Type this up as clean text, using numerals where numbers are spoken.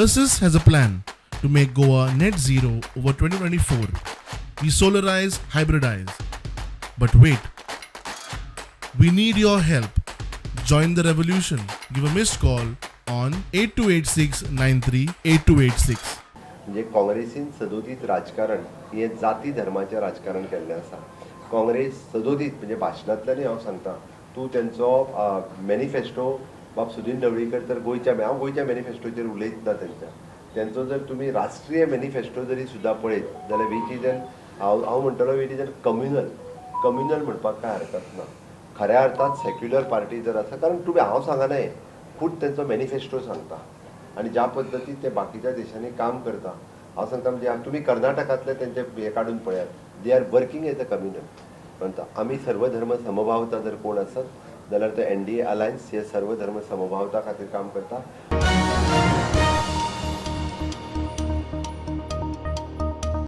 DUSIS has a plan to make Goa net zero over 2024. We solarize, hybridize. But wait, we need your help. Join the revolution. Give a missed call on 8286938286. म्हणजे काँग्रेसीन सदोदीत राजकारण हे जाती धर्माचें राजकारण केल्लें आसा. काँग्रेस सदोदीत म्हणजे भाशणांतल्यानूय हांव सांगता, तूं तेंचो मॅनिफेस्टो बाब सुदीन ढवळीकर तर हांव गोंयच्या मॅनिफेस्टोचेर उलयतना तेंचो जर तुमी राष्ट्रीय मॅनिफेस्टो जरी सुद्दां पळयत जाल्यार वीच इज एन हांव म्हणटलो वीच इज एन कम्युनल म्हणपाक कांय हरकत ना. खऱ्या अर्थात सेक्युलर पार्टी जर आसा, कारण तुमी हांव सांगनाय, खूब तेंचो मॅनिफेस्टो सांगता आनी ज्या पद्दतीन ते बाकीच्या देशांनी काम करता. हांव सांगता म्हणजे तुमी कर्नाटकांतले तेंचे हे काडून पळयात, they are working as a communal. म्हणटा आमी सर्वधर्म समभावता जर कोण आसत जाल्यार तो NDA अलायन्स हे सर्वधर्म समभावता खातीर काम करता